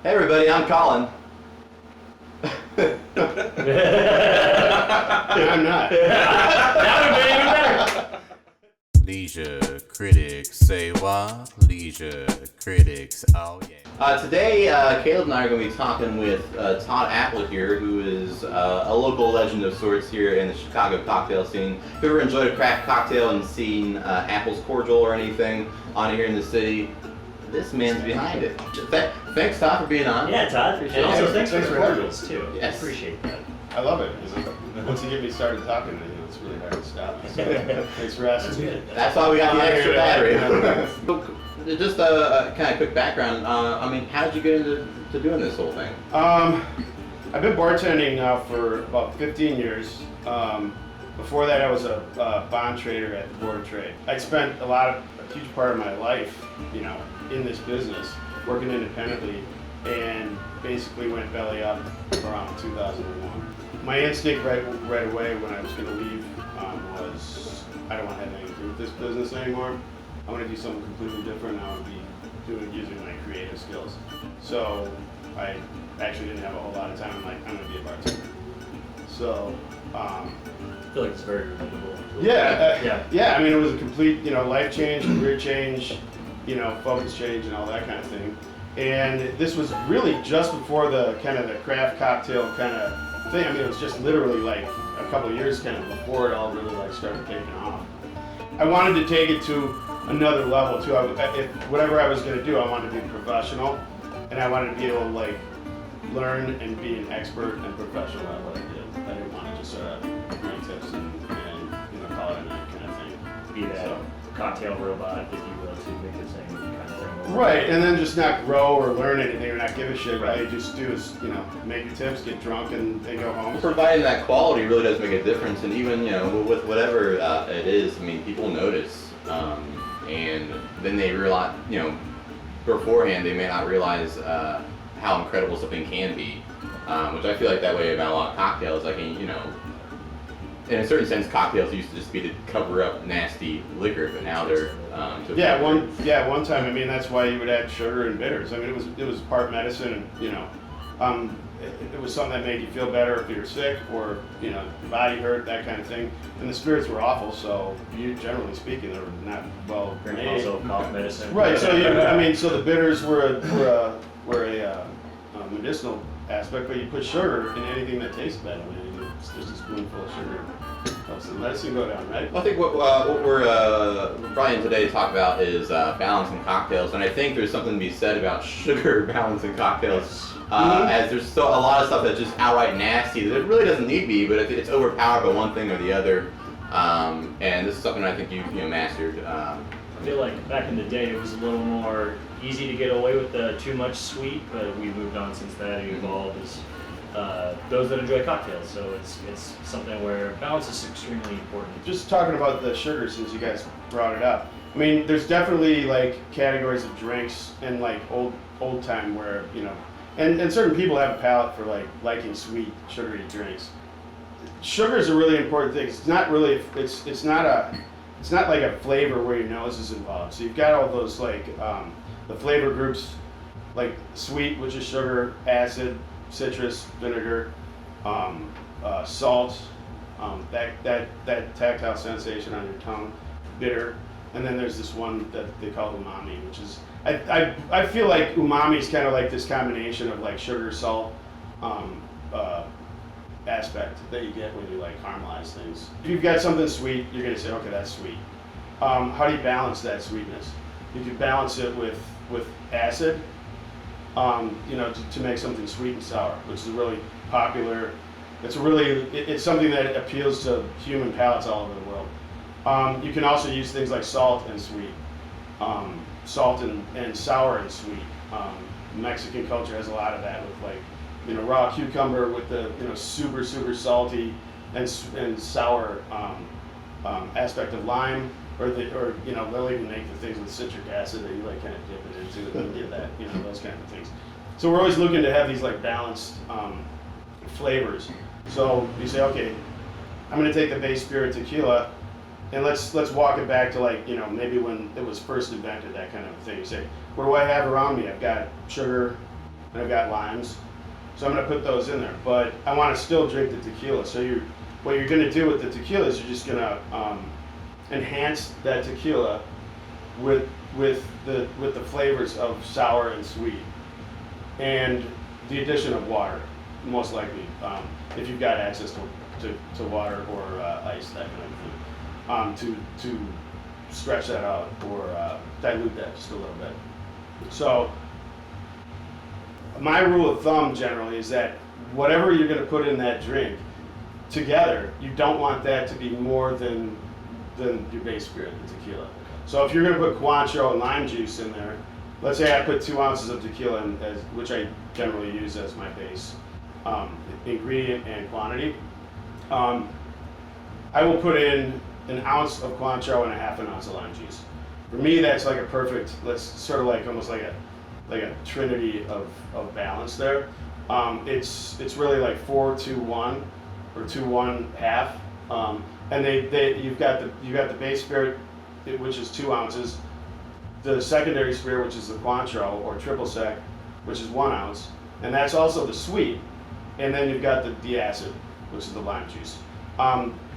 Hey everybody, I'm Colin. I'm not. That would have been even better. Leisure critics say what? Leisure critics, oh yeah. Today, Caleb and I are going to be talking with Todd Appel here, who is a local legend of sorts here in the Chicago cocktail scene. If you've ever enjoyed a craft cocktail and seen Apple's Cordial or anything on here in the city, this man's behind it. Thanks, Todd, for being on. Yeah, Todd, appreciate it. Yeah, Also, thanks for thanks the for having cordials, too. Yes. Appreciate that. I love it. Once you get me started talking, it's really hard to stop. So, thanks for asking me. That's why we got the extra battery. Yeah. Just a kind of quick background. How did you get into doing this whole thing? I've been bartending now for about 15 years. Before that, I was a bond trader at the Board of Trade. I spent a huge part of my life, in this business, working independently, and basically went belly up around 2001. My instinct right away when I was going to leave was I don't want to have anything to do with this business anymore. I want to do something completely different. I want to be using my creative skills. So I actually didn't have a whole lot of time. I'm like, I'm going to be a bartender. So I feel like it's very relatable. yeah. I mean, it was a complete, life change, career change, focus change, and all that kind of thing. And this was really just before the kind of the craft cocktail kind of thing. I mean, it was just literally like a couple of years kind of before it all really like started taking off. I wanted to take it to another level too. If whatever I was going to do, I wanted to be professional, and I wanted to be able to like learn and be an expert and professional at what I did. I didn't want to just sort of bring tips and call it a night kind of thing. Be that cocktail robot, if you will, to make the same kind of thing. Right, and then just not grow or learn anything or not give a shit. Right. All you just do is, make your tips, get drunk, and go home. Providing that quality really does make a difference, and even with whatever it is, I mean, people notice, and then they realize, beforehand they may not realize how incredible something can be, which I feel like that way about a lot of cocktails. Like, in a certain sense, cocktails used to just be to cover up nasty liquor, but now they're one time. I mean, that's why you would add sugar and bitters. I mean, it was part medicine, and it was something that made you feel better if you were sick or your body hurt, that kind of thing. And the spirits were awful, so generally speaking, they were not well made. Also cough medicine. Right. So so the bitters were a medicinal aspect, but you put sugar in anything that tastes bad. I mean, it's just a spoonful of sugar helps the medicine go down, right? Well, I think what we're probably in today to talk about is balancing cocktails, and I think there's something to be said about sugar balancing cocktails. As there's still a lot of stuff that's just outright nasty that it really doesn't need to be, but it's overpowered by one thing or the other. And this is something I think you've mastered. I feel like back in the day it was a little more easy to get away with the too much sweet, but we've moved on since that. It evolved as those that enjoy cocktails, so it's something where balance is extremely important. Just talking about the sugar, since you guys brought it up. I mean, there's definitely like categories of drinks and like old time where and certain people have a palate for like liking sweet, sugary drinks. Sugar is a really important thing. It's not really. It's not like a flavor where your nose is involved. So you've got all those like the flavor groups, like sweet, which is sugar, acid, citrus, vinegar, salt, that tactile sensation on your tongue, bitter, and then there's this one that they call umami, which is I feel like umami is kind of like this combination of like sugar, salt, aspect that you get when you like caramelize things. If you've got something sweet, you're gonna say, okay, that's sweet. How do you balance that sweetness? You can balance it with acid. To make something sweet and sour, which is really popular. It's something that appeals to human palates all over the world. You can also use things like salt and sweet, salt and sour and sweet. Mexican culture has a lot of that with like, raw cucumber with the super salty and sour aspect of lime, or they'll even make the things with citric acid that you like kind of dip it into and get that those kind of things. So we're always looking to have these like balanced flavors. So you say, okay, I'm going to take the base spirit tequila, and let's walk it back to like maybe when it was first invented, that kind of thing. You say, what do I have around me? I've got sugar, and I've got limes. So I'm going to put those in there, but I want to still drink the tequila. So what you're going to do with the tequila is you're just going to enhance that tequila with the flavors of sour and sweet, and the addition of water, most likely, if you've got access to water or ice, that kind of thing, to stretch that out or dilute that just a little bit. So my rule of thumb generally is that whatever you're going to put in that drink together, you don't want that to be more than your base spirit, the tequila. So if you're going to put Cointreau and lime juice in there, let's say I put 2 ounces of tequila in, which I generally use as my base ingredient and quantity, I will put in an ounce of Cointreau and a half an ounce of lime juice. For me, that's like a perfect, that's sort of like almost like a trinity of balance there. It's really like 4-2-1 or 2-1 half, and you've got the base spirit, which is 2 ounces, the secondary spirit, which is the Cointreau or triple sec, which is 1 ounce, and that's also the sweet, and then you've got the acid, which is the lime juice.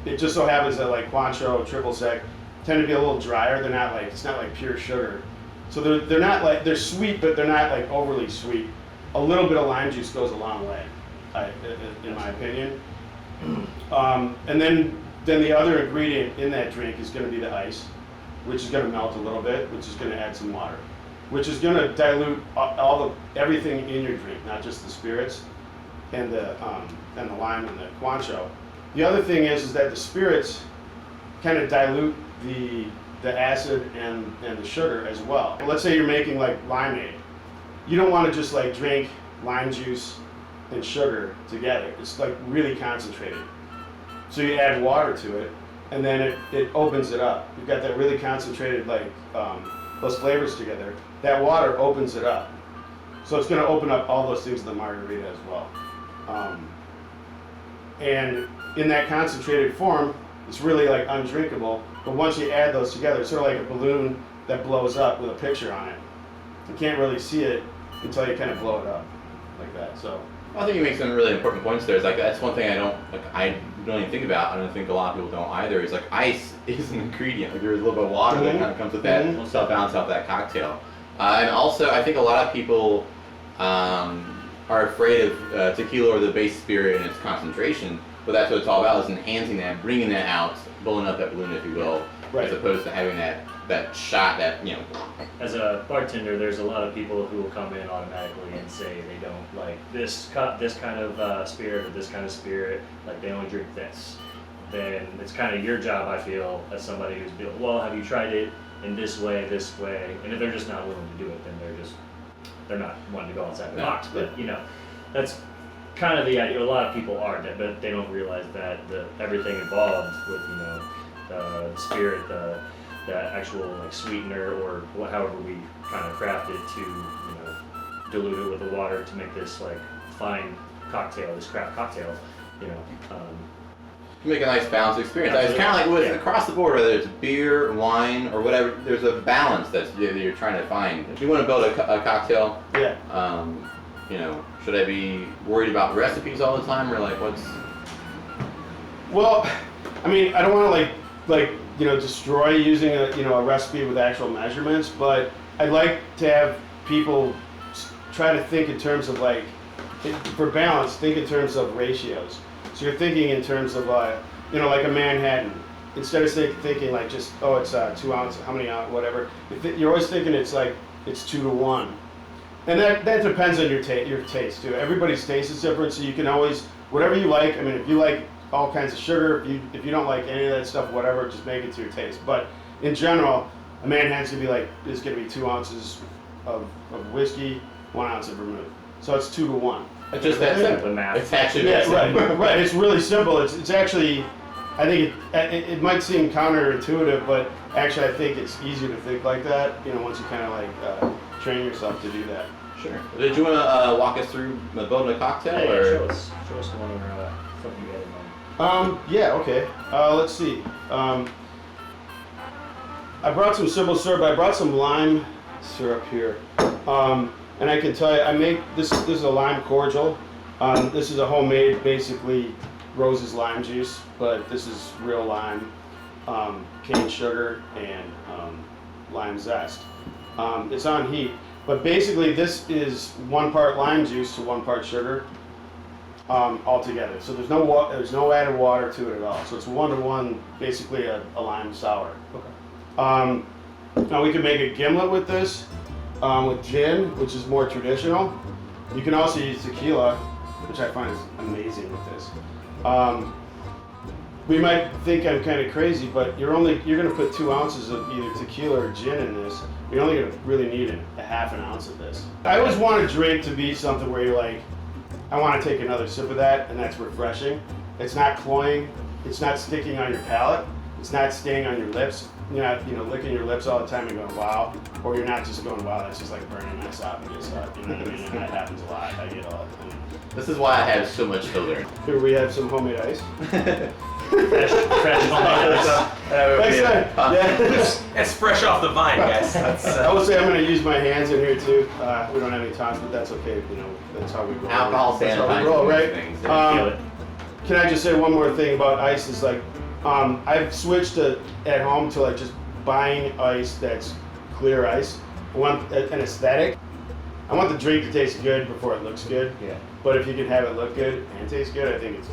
It just so happens that like Cointreau, triple sec tend to be a little drier. They're not like, it's not like pure sugar. So they're not like, they're sweet, but they're not like overly sweet. A little bit of lime juice goes a long way, in my opinion. And then the other ingredient in that drink is going to be the ice, which is going to melt a little bit, which is going to add some water, which is going to dilute everything in your drink, not just the spirits and the lime and the Cointreau. The other thing is that the spirits kind of dilute the acid and the sugar as well. Let's say you're making like limeade. You don't want to just like drink lime juice and sugar together. It's like really concentrated. So you add water to it, and then it opens it up. You've got that really concentrated, like those flavors together. That water opens it up. So it's going to open up all those things in the margarita as well. And in that concentrated form, it's really like undrinkable. But once you add those together, it's sort of like a balloon that blows up with a picture on it. You can't really see it until you kind of blow it up like that. So I think you make some really important points there. It's like that's one thing I don't even think about. I don't think a lot of people don't either. Is like ice is an ingredient. Like there's a little bit of water that kind of comes with that, help balance out that cocktail. And also, I think a lot of people are afraid of tequila or the base spirit and its concentration. But that's what it's all about, is enhancing that, bringing that out, blowing up that balloon, if you will, as opposed to having that shot that, you know. As a bartender, there's a lot of people who will come in automatically and say they don't like this kind of spirit or this kind of spirit, like they only drink this. Then it's kind of your job, I feel, as somebody who's been, well, have you tried it in this way, and if they're just not willing to do it, then they're not wanting to go outside the box. But you know, that's kind of the idea. A lot of people are, but they don't realize that everything involved with, you know, the spirit, the actual like sweetener, or however we kind of craft it to, you know, dilute it with the water to make this like fine cocktail, this craft cocktail, you know. Make a nice balanced experience. It's kind of like across the board, whether it's beer, wine, or whatever. There's a balance that you're trying to find. If you want to build a cocktail, you know, should I be worried about recipes all the time, or like what's? Well, I mean, I don't want to like you know, destroy using a recipe with actual measurements, but I'd like to have people try to think in terms of like, for balance, think in terms of ratios. So you're thinking in terms of you know, like a Manhattan. Instead of thinking like just, oh, it's 2 ounces, how many ounces, whatever. You're always thinking it's 2 to 1. And that depends on your taste too. Everybody's taste is different, so you can always, whatever you like. I mean, if you like all kinds of sugar, if you don't like any of that stuff, whatever, just make it to your taste. But in general, a Manhattan's is gonna be 2 ounces of whiskey, 1 ounce of vermouth. So it's 2 to 1. It's just that simple. The math. It's actually that simple. Right. It's really simple. It's actually, I think it might seem counterintuitive, but actually I think it's easier to think like that. You know, once you kind of like train yourself to do that. Sure. Did you want to walk us through building a cocktail? Yeah, or? show us one or something you had in mind. Yeah. Okay. Let's see. I brought some simple syrup. I brought some lime syrup here. And I can tell you, I make this. This is a lime cordial. This is a homemade, basically Rose's lime juice, but this is real lime, cane sugar, and lime zest. It's on heat, but basically this is 1 part lime juice to 1 part sugar all together. So there's no added water to it at all. So it's 1-to-1, basically a lime sour. Okay. Now we can make a gimlet with this, with gin, which is more traditional. You can also use tequila, which I find is amazing with this. We might think I'm kind of crazy, but you're going to put 2 ounces of either tequila or gin in this. You're only going to really need a half an ounce of this. I always want a drink to be something where you're like, I want to take another sip of that, and that's refreshing. It's not cloying. It's not sticking on your palate. It's not staying on your lips. You're not, licking your lips all the time and going, wow. Or you're not just going, wow, that's just like burning my esophagus up. You know what I mean? And that happens a lot. I get all the time. This is why I have so much filler. Here we have some homemade ice. Fresh homemade ice. Next time. Yeah. It's fresh off the vine, guys. I will say I'm going to use my hands in here too. We don't have any tongs, but that's okay. That's how we roll. Alcohol That's how we sanitizer roll, these right? things. Feel it. Can I just say one more thing about ice? Is like, I've switched to at home to like just buying ice that's clear ice. I want an aesthetic. I want the drink to taste good before it looks good. Yeah. But if you can have it look good and taste good, I think it's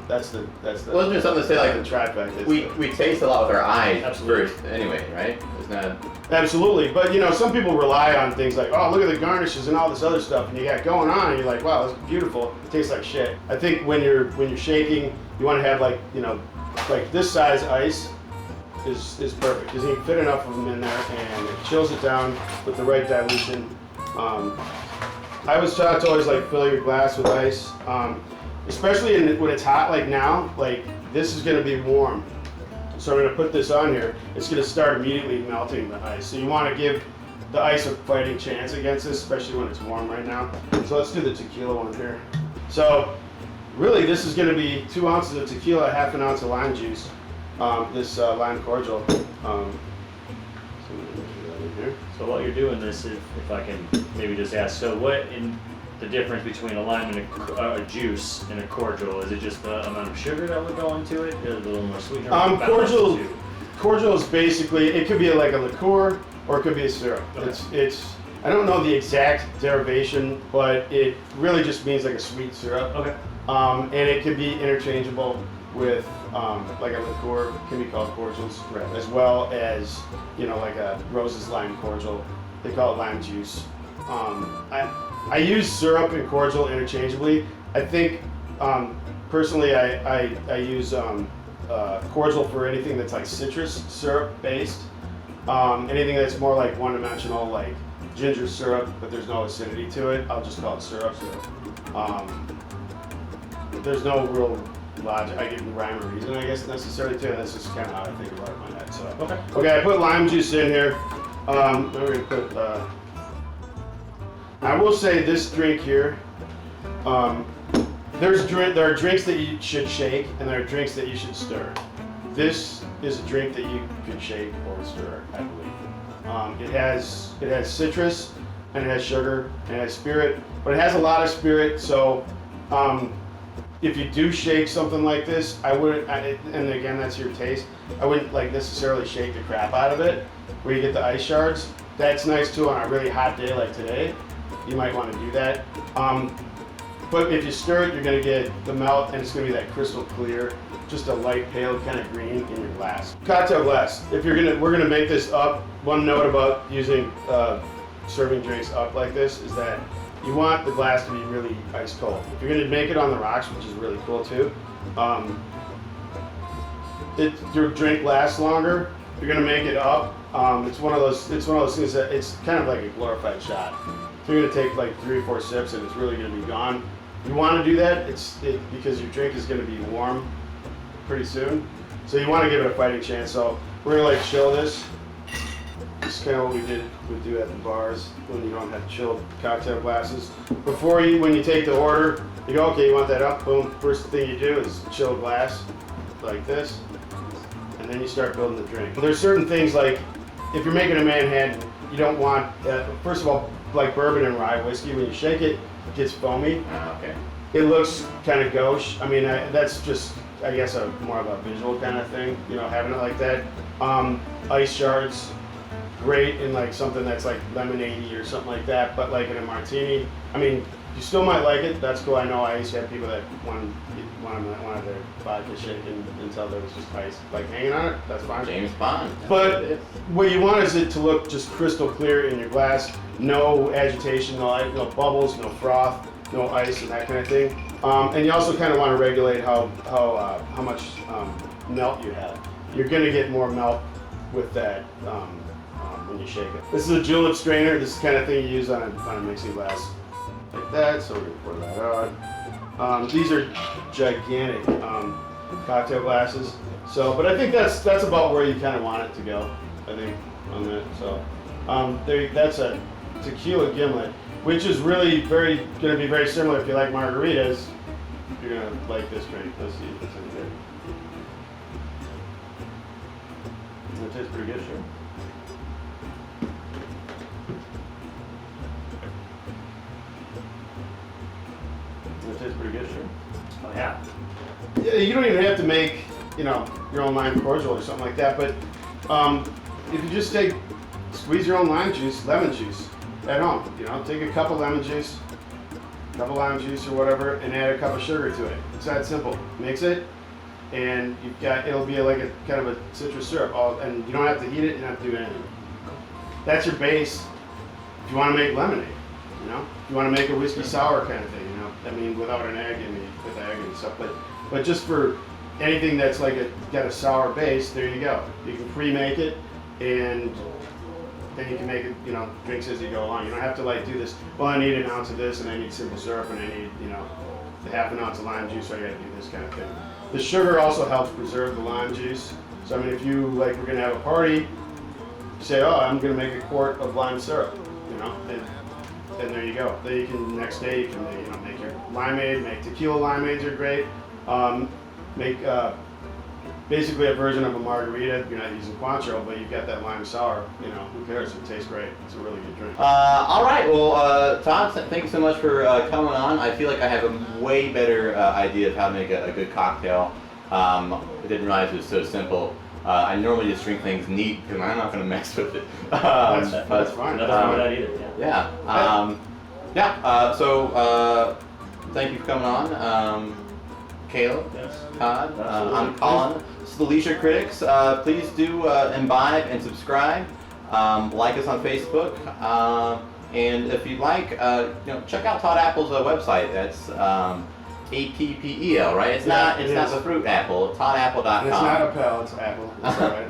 that's the. Well, isn't there something to say like the trifecta. we taste a lot with our eyes Absolutely. first anyway, right? It's not. Absolutely, but some people rely on things like, oh, look at the garnishes and all this other stuff, and you got going on, and you're like, wow, that's beautiful. It tastes like shit. I think when you're shaking, you want to have like like this size ice is perfect because you can fit enough of them in there, and it chills it down with the right dilution. I was taught to always like fill your glass with ice, especially when it's hot like now. Like this is going to be warm. So I'm going to put this on here. It's going to start immediately melting the ice. So you want to give the ice a fighting chance against this, especially when it's warm right now. So let's do the tequila one here. So really this is going to be 2 ounces of tequila, half an ounce of lime juice, this lime cordial. So I'm going to do that in here. So while you're doing this, if I can maybe just ask, so what in the difference between a lime and a juice and a cordial? Is it just the amount of sugar that would go into it? Is it a little more sweetener? Cordial is basically, it could be like a liqueur or it could be a syrup. Okay. I don't know the exact derivation, but it really just means like a sweet syrup. Okay. And it can be interchangeable with like a liqueur, can be called cordials, Right. as well as like a Rose's lime cordial. They call it lime juice. I use syrup and cordial interchangeably. I think personally I use cordial for anything that's like citrus syrup based. Anything that's more like one-dimensional, like ginger syrup, but there's no acidity to it, I'll just call it syrup. There's no real logic, I give rhyme or reason, I guess, necessarily to it. That's just kind of how I think about it in my head. So okay, I put lime juice in here. Then we're gonna put. I will say this drink here. There are drinks that you should shake, and there are drinks that you should stir. This is a drink that you could shake or stir, I believe. It has citrus, and it has sugar, and it has spirit, but it has a lot of spirit. So, if you do shake something like this, I wouldn't. And again, that's your taste. I wouldn't like necessarily shake the crap out of it, where you get the ice shards. That's nice too on a really hot day like today. You might want to do that. But if you stir it, you're going to get the melt, and it's going to be that crystal clear, just a light pale kind of green in your glass. Cocktail glass. We're going to make this up. One note about using serving drinks up like this is that you want the glass to be really ice cold. If you're going to make it on the rocks, which is really cool too, your drink lasts longer. If you're going to make it up, it's one of those things that it's kind of like a glorified shot. So you're going to take like 3 or 4 sips and it's really going to be gone. You want to do that because your drink is going to be warm pretty soon. So you want to give it a fighting chance. So we're going to like chill this. This is kind of what we do at the bars when you don't have chilled cocktail glasses. When you take the order, you go, okay, you want that up, boom. First thing you do is chill glass like this, and then you start building the drink. There's certain things like, if you're making a Manhattan, you don't want, first of all, like bourbon and rye whiskey, when you shake it, it gets foamy. Okay. It looks kind of gauche. I mean, that's just, I guess, more of a visual kind of thing, you know, having it like that. Ice shards, great in like something that's like lemonade-y or something like that, but like in a martini, I mean, you still might like it. That's cool. I know I used to have people that wanted their vodka shaken until there was just ice like hanging on it. That's fine. James Bond. But what you want is it to look just crystal clear in your glass. No agitation, no bubbles, no froth, no ice, and that kind of thing. And you also kind of want to regulate how much melt you have. You're going to get more melt with that when you shake it. This is a julep strainer. This is the kind of thing you use on a mixing glass like that. So we're going to pour that out. These are gigantic cocktail glasses. So, but I think that's about where you kind of want it to go. I think on that. So, that's a tequila gimlet, which is really going to be very similar if you like margaritas. You're going to like this drink. Let's see if it's any good. It tastes pretty good, sure. It tastes pretty good, sure. Oh yeah. Yeah, you don't even have to make, your own lime cordial or something like that, but if you just squeeze your own lime juice, lemon juice at home, take a cup of lemon juice, or whatever, and add a cup of sugar to it. It's that simple. Mix it, and it'll be like a kind of a citrus syrup, and you don't have to heat it, you don't have to do anything. That's your base if you want to make lemonade, If you want to make a whiskey sour kind of thing, I mean, without an egg, with egg and stuff, but just for anything that's like got a sour base, there you go. You can pre-make it, and then you can make it, drinks as you go along. You don't have to do this, well, I need an ounce of this, and I need simple syrup, and I need, the half an ounce of lime juice, so I gotta do this kind of thing. The sugar also helps preserve the lime juice. So, I mean, if you, we're gonna have a party, you say, oh, I'm gonna make a quart of lime syrup, and there you go. Then you can, next day, you can make your limeade, make tequila limeades are great. Make basically a version of a margarita. You're not using Cointreau, but you've got that lime sour. Who cares? It tastes great. It's a really good drink. All right. Well, Todd, thank you so much for coming on. I feel like I have a way better idea of how to make a good cocktail. I didn't realize it was so simple. I normally just drink things neat because I'm not going to mess with it. That's fine. Nothing wrong with that either. Yeah. So thank you for coming on. Caleb, Yes. Todd, I'm Colin. This is the Leisure Critics. Please do imbibe and subscribe. Like us on Facebook. And if you'd like, check out Todd Appel's website. That's Appel, right? It's not the fruit apple. ToddAppel.com. And it's not Appel, it's Apple. It's all right.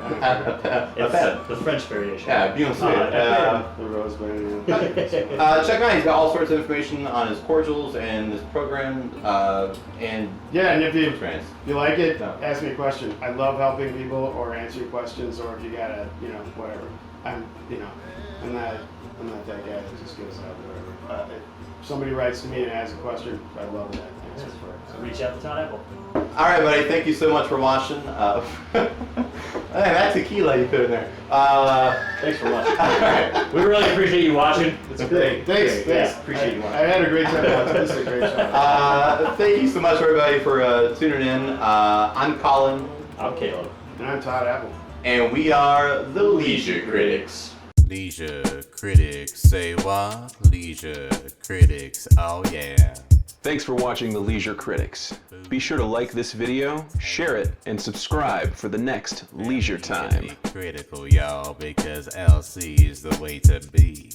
It's the French variation. Yeah, beautiful. The rosemary. Check him out. He's got all sorts of information on his cordials and his program. And if you like it, No. ask me a question. I love helping people or answering questions, or if you gotta, whatever. I'm not that guy that just goes out whatever. If somebody writes to me and asks a question, I love that answer for it. So reach out to Todd Appel. all right, buddy. Thank you so much for watching. Hey, that tequila you put in there. Thanks for watching. We really appreciate you watching. It's great. Thanks. Yeah, appreciate you watching. I had a great time watching. This is a great show. Thank you so much, everybody, for tuning in. I'm Colin. I'm Caleb. And I'm Todd Appel. And we are the Leisure Critics. Leisure critics say what? Leisure critics, oh yeah. Thanks for watching The Leisure Critics. Be sure to like this video, share it, and subscribe for the next Leisure Time. Be critical, y'all, because LC is the way to be.